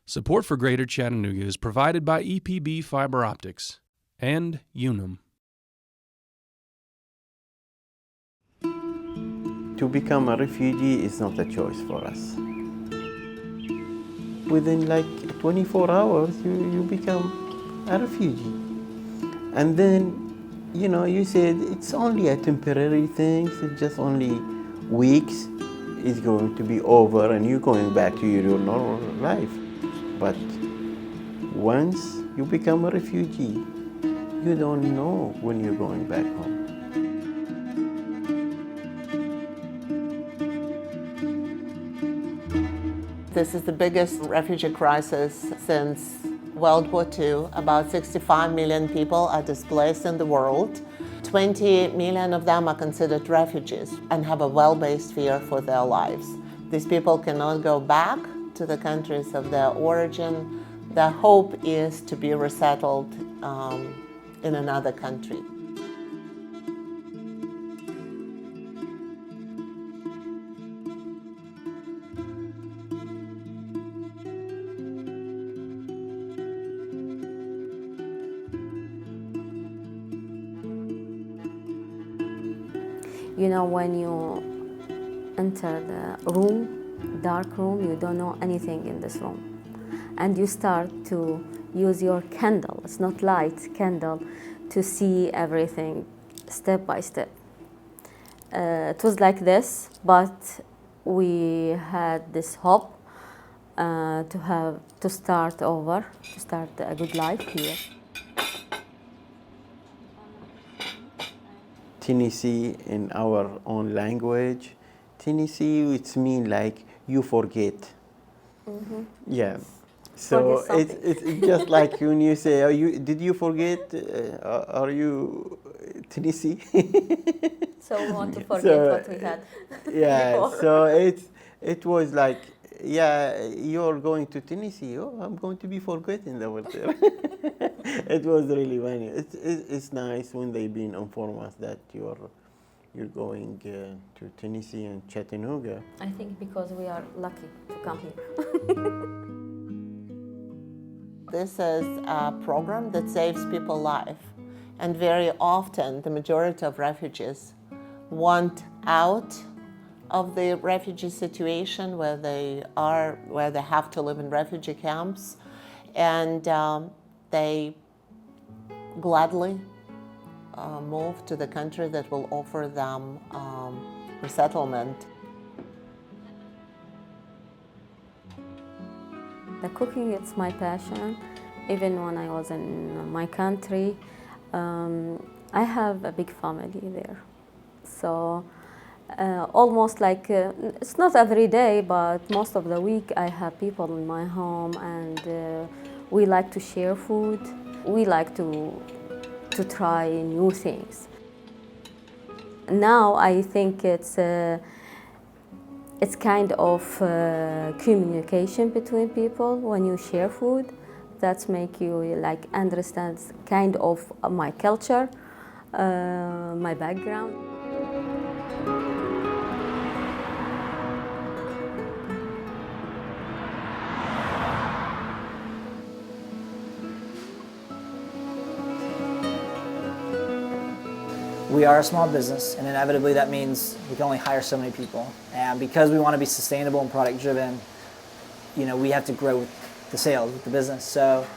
Support for Greater Chattanooga is provided by EPB Fiber Optics and Unum. To become a refugee is not a choice for us. Within like 24 hours, you become a refugee. And then, you said it's only a temporary thing, it's just only weeks, it's going to be over and you're going back to your normal life. But once you become a refugee, you don't know when you're going back home. This is the biggest refugee crisis since World War II. About 65 million people are displaced in the world. 20 million of them are considered refugees and have a well-based fear for their lives. These people cannot go back to the countries of their origin. Their hope is to be resettled in another country. When you enter the room, dark room, you don't know anything in this room. And you start to use your candle, it's not light, candle, to see everything step by step. It was like this, but we had this hope to start over, to start a good life here. Tennessee in our own language. Tennessee, it's mean like you forget. Mm-hmm. Yeah. So it's just like when you say, did you forget? Are you Tennessee? So we want to forget what we had. Yeah. Before. So it was like, yeah, you're going to Tennessee. Oh, I'm going to be forgetting over there. It was really funny. It's nice when they've been informed us that you're going to Tennessee and Chattanooga. I think because we are lucky to come here. This is a program that saves people's life, and very often the majority of refugees want out of the refugee situation where they have to live in refugee camps, and they gladly move to the country that will offer them resettlement. The cooking, it's my passion. Even when I was in my country, I have a big family there. So almost like, it's not every day, but most of the week I have people in my home, and we like to share food. We like to try new things. Now I think it's kind of communication between people when you share food. That make you like understand kind of my culture, my background. We are a small business, and inevitably that means we can only hire so many people. And because we want to be sustainable and product driven, we have to grow with the sales, with the business. So,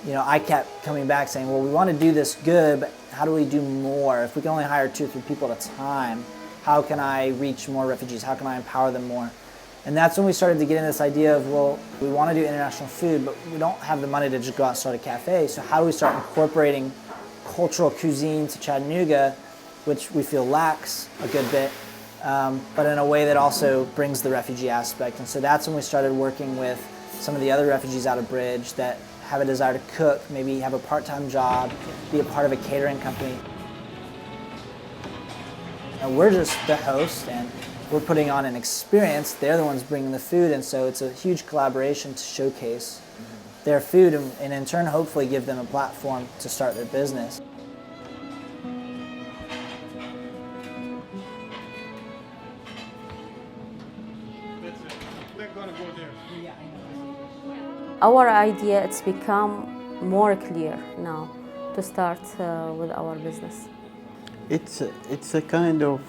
I kept coming back saying, well, we want to do this good, but how do we do more? If we can only hire 2 or 3 people at a time, how can I reach more refugees? How can I empower them more? And that's when we started to get into this idea of, well, we want to do international food, but we don't have the money to just go out and start a cafe. So how do we start incorporating cultural cuisine to Chattanooga, which we feel lacks a good bit, but in a way that also brings the refugee aspect. And so that's when we started working with some of the other refugees out of Bridge that have a desire to cook, maybe have a part-time job, be a part of a catering company. And we're just the host, and we're putting on an experience. They're the ones bringing the food, and so it's a huge collaboration to showcase their food and in turn hopefully give them a platform to start their business. They're gonna go there. Yeah, I know. our idea, it's become more clear now to start with our business. It's a kind of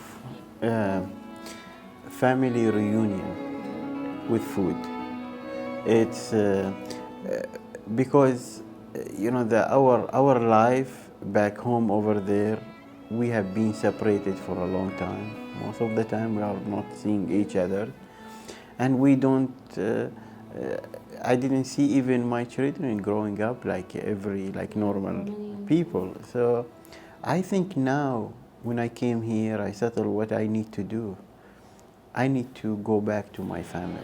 family reunion with food. It's because you know our life back home over there, we have been separated for a long time. Most of the time we are not seeing each other, and we don't. I didn't see even my children growing up like normal people. So I think now when I came here, I settled what I need to do. I need to go back to my family.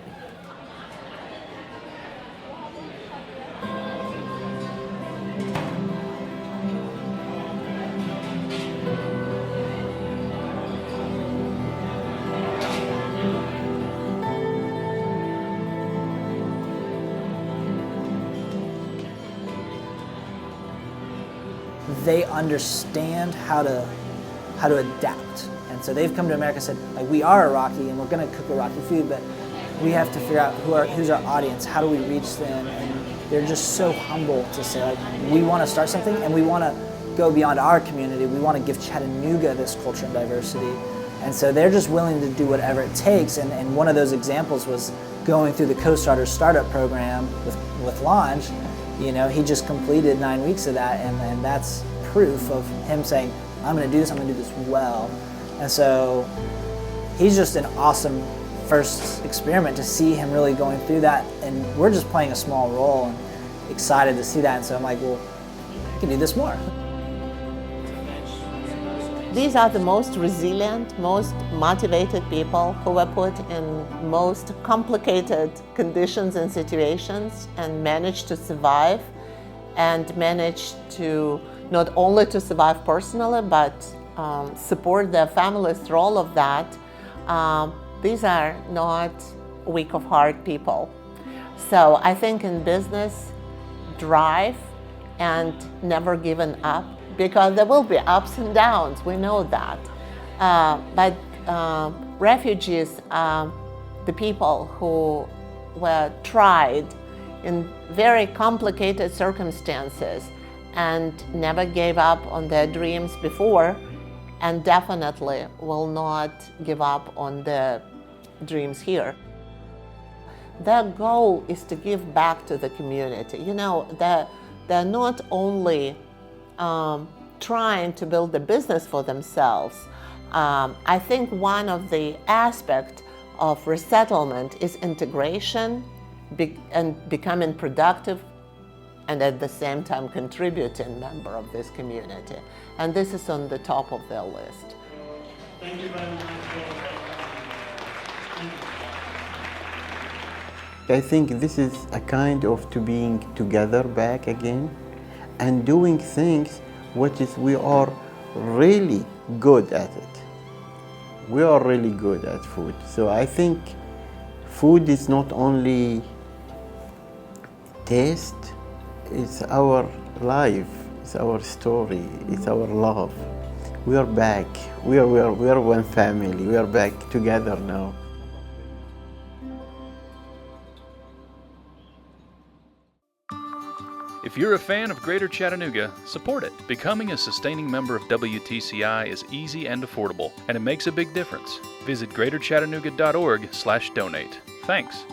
They understand how to adapt, and so they've come to America and said, like, we are Iraqi and we're going to cook Iraqi food, but we have to figure out who's our audience, how do we reach them, and they're just so humble to say, like, we want to start something and we want to go beyond our community. We want to give Chattanooga this culture and diversity, and so they're just willing to do whatever it takes. And one of those examples was going through the Co-Starter Startup Program with Launch. You know, he just completed 9 weeks of that, and that's proof of him saying, I'm going to do this, I'm going to do this well. And so he's just an awesome first experiment to see him really going through that, and we're just playing a small role and excited to see that. And so I'm like, well, I can do this more. These are the most resilient, most motivated people who were put in most complicated conditions and situations and managed to survive, and managed to not only to survive personally, but support their families through all of that. These are not weak of heart people. So I think in business, drive and never giving up, because there will be ups and downs, we know that. But refugees are the people who were tried in very complicated circumstances and never gave up on their dreams before, and definitely will not give up on their dreams here. Their goal is to give back to the community. You know, they're not only trying to build a business for themselves. I think one of the aspects of resettlement is integration and becoming productive, and at the same time contributing member of this community. And this is on the top of their list. Thank you very much. I think this is a kind of to being together back again and doing things which is we are really good at it. We are really good at food. So I think food is not only taste, it's our life, it's our story, it's our love. We are back. We are one family. We are back together now. If you're a fan of Greater Chattanooga, support it. Becoming a sustaining member of WTCI is easy and affordable, and it makes a big difference. Visit greaterchattanooga.org/donate. Thanks.